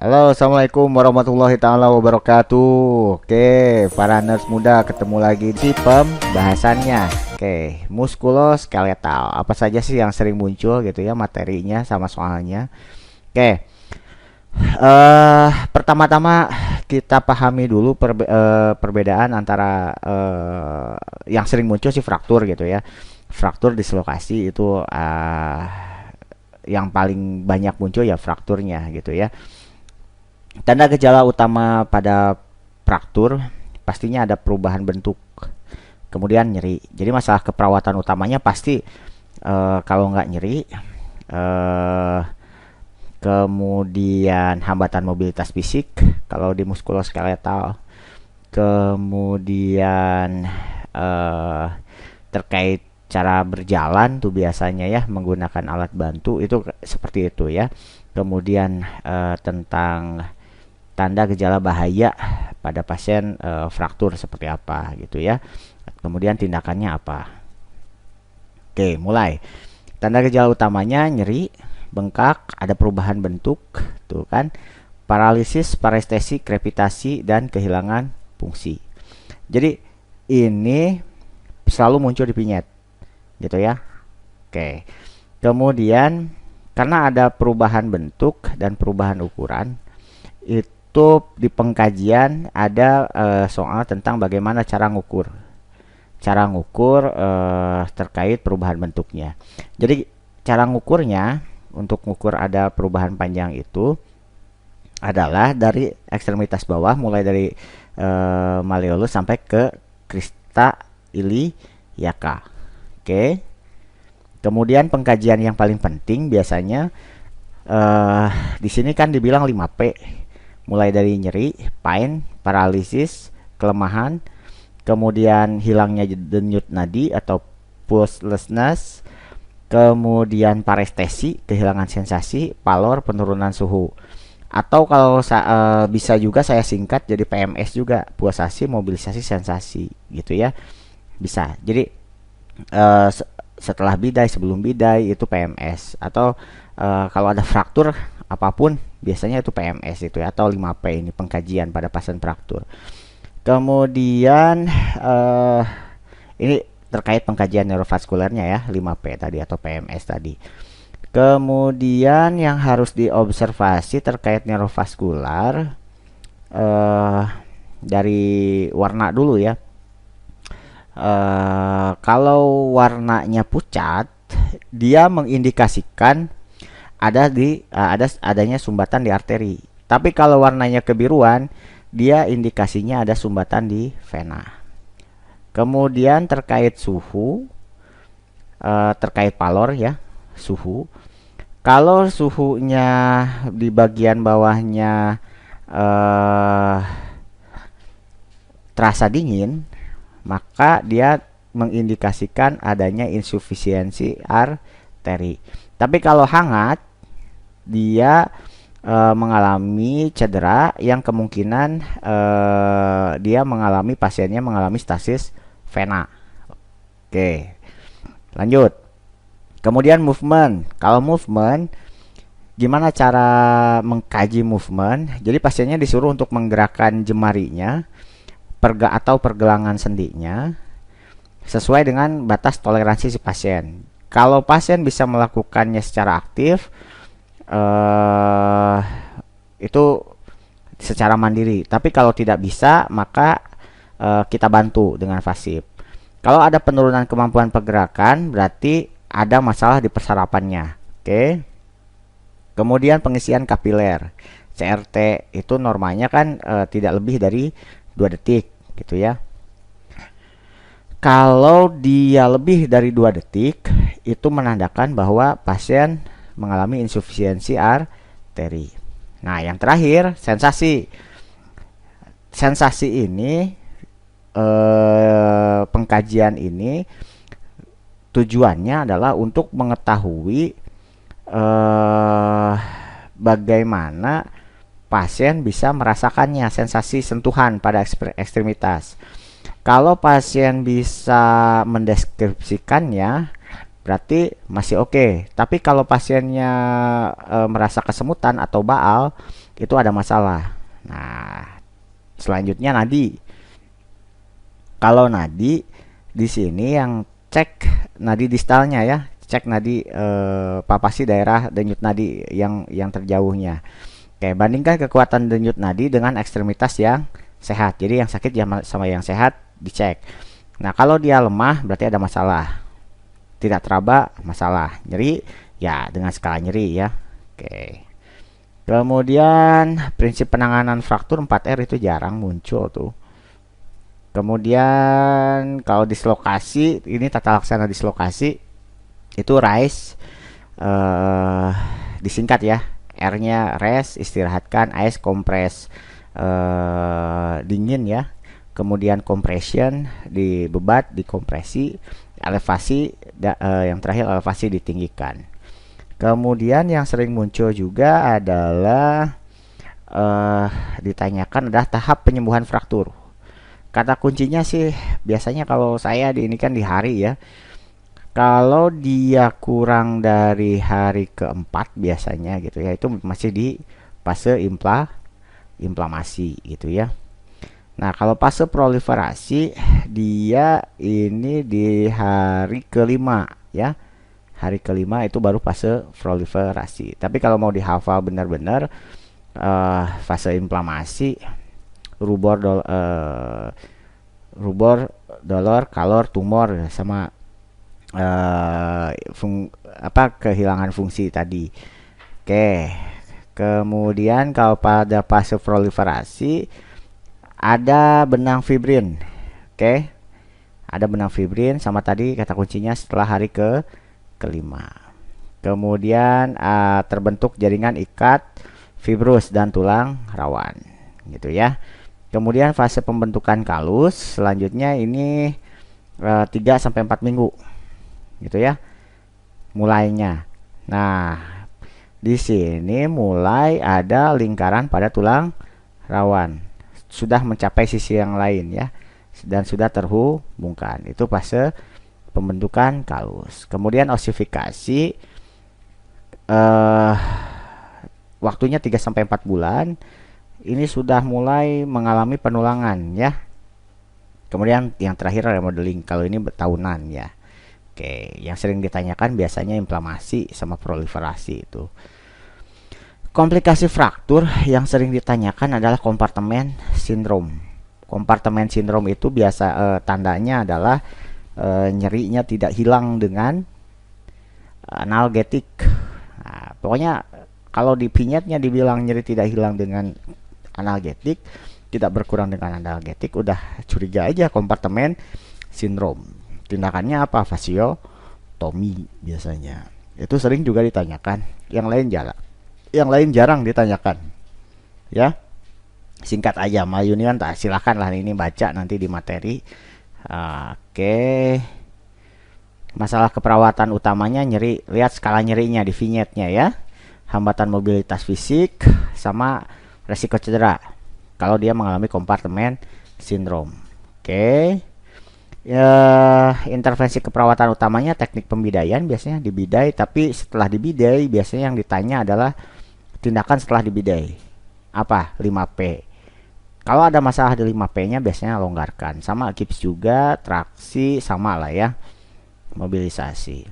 Halo, assalamualaikum warahmatullahi taala wabarakatuh. Oke, para nurse muda ketemu lagi di pembahasannya. Oke, muskuloskeletal. Apa saja sih yang sering muncul gitu ya materinya sama soalnya? Oke, pertama-tama kita pahami dulu perbedaan antara yang sering muncul sih fraktur gitu ya. Fraktur dislokasi itu yang paling banyak muncul ya frakturnya gitu ya. Tanda gejala utama pada fraktur pastinya ada perubahan bentuk, kemudian nyeri. Jadi masalah keperawatan utamanya pasti kalau nggak nyeri, eh, kemudian hambatan mobilitas fisik kalau di muskuloskeletal, kemudian eh, terkait cara berjalan tuh biasanya ya menggunakan alat bantu itu seperti itu ya. Kemudian tentang tanda gejala bahaya pada pasien fraktur seperti apa gitu ya. Kemudian tindakannya apa. Oke, mulai. Tanda gejala utamanya nyeri, bengkak, ada perubahan bentuk, tuh kan. Paralisis, parestesi, krepitasi dan kehilangan fungsi. Jadi ini selalu muncul di pinyet gitu ya. Oke. Kemudian karena ada perubahan bentuk dan perubahan ukuran, itu di pengkajian ada soal tentang bagaimana cara ngukur terkait perubahan bentuknya. Jadi cara ngukurnya untuk ngukur ada perubahan panjang itu adalah dari ekstremitas bawah mulai dari malleolus sampai ke crista iliaca. Oke. Kemudian pengkajian yang paling penting biasanya di sini kan dibilang 5P. Mulai dari nyeri, pain, paralisis, kelemahan, kemudian hilangnya denyut nadi atau pulselessness, kemudian parestesi, kehilangan sensasi, palor, penurunan suhu. Atau kalau bisa juga saya singkat jadi PMS juga, pulsasi, mobilisasi, sensasi gitu ya. Bisa. Jadi eh, setelah bidai, sebelum bidai itu PMS. Atau kalau ada fraktur apapun biasanya itu PMS itu ya, atau 5P ini pengkajian pada pasien fraktur. Kemudian ini terkait pengkajian neurovaskulernya ya, 5P tadi atau PMS tadi. Kemudian yang harus diobservasi terkait neurovaskular dari warna dulu ya. Kalau warnanya pucat, dia mengindikasikan adanya sumbatan di arteri. Tapi kalau warnanya kebiruan, dia indikasinya ada sumbatan di vena. Kemudian terkait suhu, terkait palor ya, suhu. Kalau suhunya di bagian bawahnya terasa dingin, maka dia mengindikasikan adanya insufisiensi arteri. Tapi kalau hangat, dia mengalami cedera yang kemungkinan dia pasiennya mengalami stasis vena. Oke, lanjut. Kemudian movement. Kalau movement, gimana cara mengkaji movement? Jadi pasiennya disuruh untuk menggerakkan jemarinya atau pergelangan sendinya sesuai dengan batas toleransi si pasien. Kalau pasien bisa melakukannya secara aktif, itu secara mandiri. Tapi kalau tidak bisa, maka kita bantu dengan FASIP. Kalau ada penurunan kemampuan pergerakan, berarti ada masalah di persarapannya. Oke. Kemudian pengisian kapiler. CRT itu normanya kan tidak lebih dari 2 detik gitu ya. Kalau dia lebih dari 2 detik, itu menandakan bahwa pasien mengalami insufisiensi arteri. Nah, yang terakhir, sensasi. Sensasi ini, pengkajian ini tujuannya adalah untuk mengetahui bagaimana pasien bisa merasakannya, sensasi sentuhan pada ekstremitas. Kalau pasien bisa mendeskripsikannya, berarti masih oke. Tapi kalau pasiennya merasa kesemutan atau baal, itu ada masalah. Nah, selanjutnya nadi. Kalau nadi di sini yang cek nadi distalnya ya, cek nadi papasi daerah denyut nadi yang terjauhnya. Oke, bandingkan kekuatan denyut nadi dengan ekstremitas yang sehat. Jadi yang sakit sama yang sehat dicek. Nah, kalau dia lemah berarti ada masalah. Tidak teraba, masalah. Nyeri ya dengan skala nyeri ya. Oke. Kemudian prinsip penanganan fraktur 4R itu jarang muncul tuh. Kemudian kalau dislokasi, ini tata laksana dislokasi itu RICE, disingkat ya. R-nya rest, istirahatkan, ICE kompres, dingin ya. Kemudian compression, dibebat, dikompresi, elevasi, yang terakhir elevasi ditinggikan. Kemudian yang sering muncul juga adalah ditanyakan adalah tahap penyembuhan fraktur. Kata kuncinya sih biasanya kalau saya ini kan di hari ya. Kalau dia kurang dari hari keempat biasanya gitu ya, itu masih di fase inflamasi gitu ya. Nah, kalau fase proliferasi dia ini di hari kelima ya. Hari kelima itu baru fase proliferasi. Tapi kalau mau dihafal benar-benar fase inflamasi rubor, dolor, kalor, tumor sama kehilangan fungsi tadi. Oke. Kemudian kalau pada fase proliferasi ada benang fibrin. Oke. Ada benang fibrin sama tadi kata kuncinya setelah hari kelima. Kemudian terbentuk jaringan ikat fibrus dan tulang rawan gitu ya. Kemudian fase pembentukan kalus selanjutnya ini 3 sampai 4 minggu gitu ya mulainya. Nah, di sini mulai ada lingkaran pada tulang rawan, sudah mencapai sisi yang lain ya, dan sudah terhubungkan. Itu fase pembentukan kalus. Kemudian osifikasi waktunya 3 sampai 4 bulan. Ini sudah mulai mengalami penulangan ya. Kemudian yang terakhir remodeling. Kalau ini tahunan ya. Oke, yang sering ditanyakan biasanya inflamasi sama proliferasi itu. Komplikasi fraktur yang sering ditanyakan adalah kompartemen sindrom. Kompartemen sindrom itu biasa tandanya adalah nyerinya tidak hilang dengan analgetik. Nah, pokoknya kalau di pinyetnya dibilang nyeri tidak hilang dengan analgetik, tidak berkurang dengan analgetik, udah curiga aja kompartemen sindrom. Tindakannya apa? Fasiotomi biasanya. Itu sering juga ditanyakan. Yang lain jarang ditanyakan. Ya. Singkat aja, Mayunian tak silakan lah ini baca nanti di materi. Oke. Masalah keperawatan utamanya nyeri. Lihat skala nyerinya di vignette-nya ya. Hambatan mobilitas fisik sama resiko cedera kalau dia mengalami kompartemen sindrom. Oke. Intervensi keperawatan utamanya teknik pembidaian, biasanya dibidai, tapi setelah dibidai biasanya yang ditanya adalah tindakan setelah dibidai. Apa? 5P. Kalau ada masalah di 5P-nya biasanya longgarkan. Sama gips juga, traksi sama lah ya. Mobilisasi.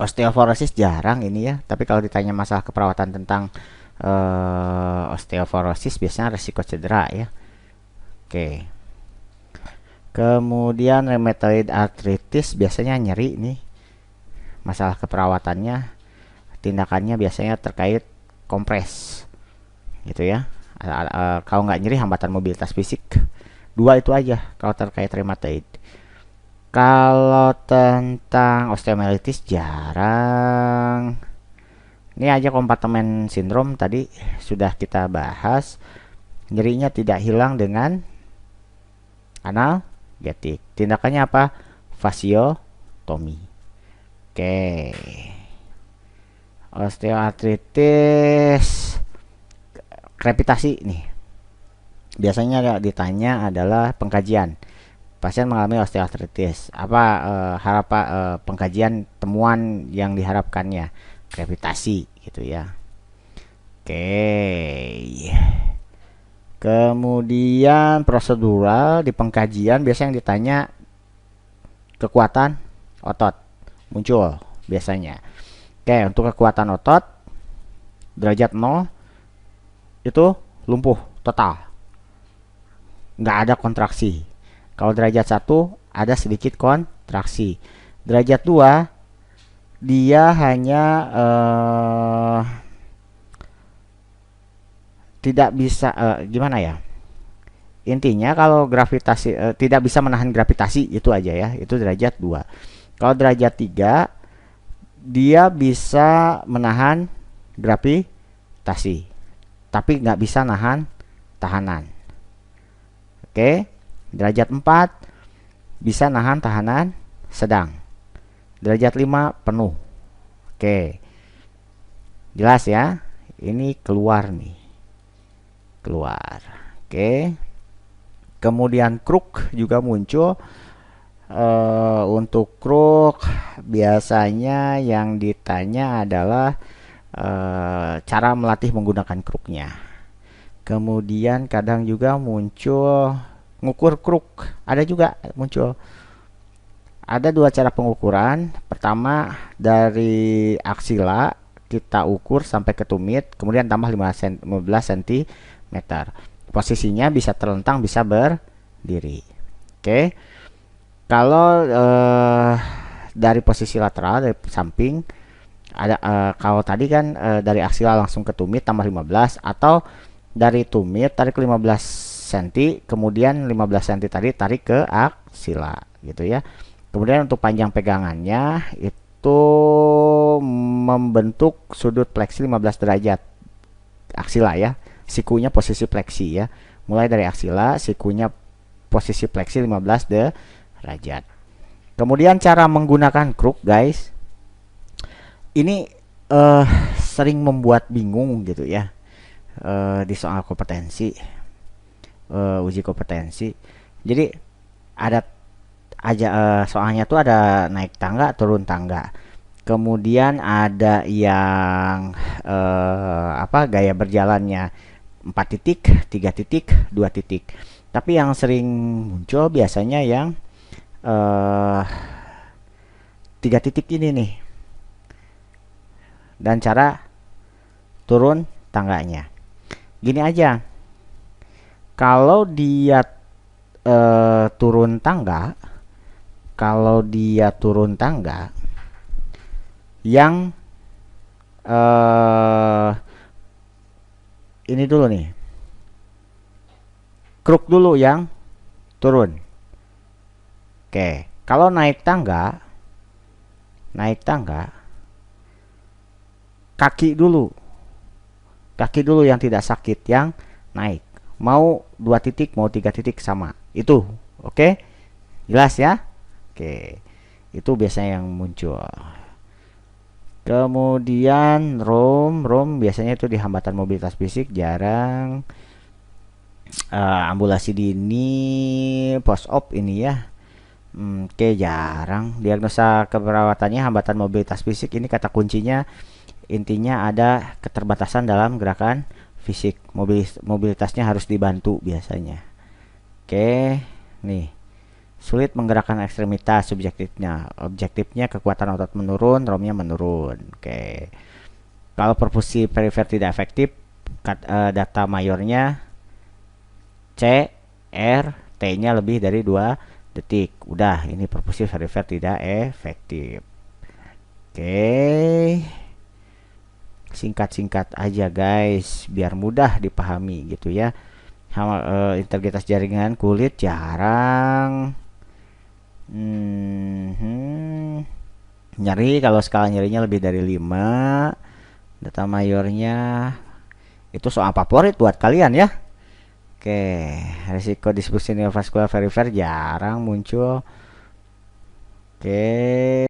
Osteoporosis jarang ini ya, tapi kalau ditanya masalah keperawatan tentang osteoporosis biasanya resiko cedera ya. Oke. Kemudian rheumatoid arthritis biasanya nyeri nih. Masalah keperawatannya, tindakannya biasanya terkait kompres gitu ya. Kalau nggak nyeri, hambatan mobilitas fisik. 2 itu aja kalau terkait rheumatoid. Kalau tentang osteomyelitis jarang. Ini aja kompartemen sindrom tadi sudah kita bahas. Nyerinya tidak hilang dengan analgetik. Tindakannya apa? Fasiotomi. Oke. Osteoartritis krepitasi nih. Biasanya ditanya adalah pengkajian. Pasien mengalami osteoartritis. Apa pengkajian temuan yang diharapkannya? Krepitasi gitu ya. Oke. Kemudian prosedural di pengkajian biasanya yang ditanya kekuatan otot muncul biasanya. Oke, untuk kekuatan otot derajat 0 itu lumpuh total. Nggak ada kontraksi. Kalau derajat 1 ada sedikit kontraksi. Derajat 2 dia hanya tidak bisa gimana ya? Intinya kalau gravitasi tidak bisa menahan gravitasi itu aja ya. Itu derajat 2. Kalau derajat 3 dia bisa menahan gravitasi, tapi nggak bisa nahan tahanan. Oke, derajat 4 bisa nahan tahanan sedang. Derajat 5 penuh. Oke, jelas ya. Ini keluar nih, keluar. Oke, kemudian kruk juga muncul. Untuk kruk biasanya yang ditanya adalah cara melatih menggunakan kruknya. Kemudian kadang juga muncul ngukur kruk, ada juga muncul. Ada dua cara pengukuran. Pertama dari aksila kita ukur sampai ke tumit, kemudian tambah 15 cm. Posisinya bisa terlentang, bisa berdiri. Oke. Kalau dari posisi lateral dari samping ada kalau tadi kan dari aksila langsung ke tumit tambah 15, atau dari tumit tarik 15 cm, kemudian 15 cm tadi tarik ke aksila gitu ya. Kemudian untuk panjang pegangannya itu membentuk sudut fleksi 15 derajat aksila ya. Sikunya posisi fleksi ya. Mulai dari aksila, sikunya posisi fleksi 15 derajat. Kemudian cara menggunakan kruk guys, ini sering membuat bingung gitu ya di soal kompetensi, uji kompetensi. Jadi ada aja soalnya tuh ada naik tangga turun tangga, kemudian ada yang gaya berjalannya 4 titik, 3 titik, 2 titik. Tapi yang sering muncul biasanya yang 3 titik ini nih, dan cara turun tangganya gini aja. Kalau dia turun tangga, yang ini dulu nih, kruk dulu yang turun. Oke, kalau naik tangga kaki dulu yang tidak sakit yang naik. Mau 2 titik mau 3 titik sama itu. Oke, jelas ya. Oke, itu biasanya yang muncul. Kemudian rom biasanya itu di hambatan mobilitas fisik, jarang. Ambulasi dini, post op ini ya. Oke, jarang. Diagnosa keperawatannya hambatan mobilitas fisik, ini kata kuncinya intinya ada keterbatasan dalam gerakan fisik. Mobilitasnya harus dibantu biasanya. Oke, nih. Sulit menggerakkan ekstremitas, objektifnya kekuatan otot menurun, romnya menurun. Oke. Kalau perfusi perifer tidak efektif, data mayornya C, R, T-nya lebih dari 2 detik. Udah, ini perfusi perifer tidak efektif. Oke. Singkat-singkat aja guys, biar mudah dipahami gitu ya. Integritas jaringan kulit jarang. Nyeri, kalau skala nyerinya lebih dari 5. Data mayornya itu soal favorit buat kalian ya. Oke, risiko disfungsi neovaskular perifer jarang muncul. Oke.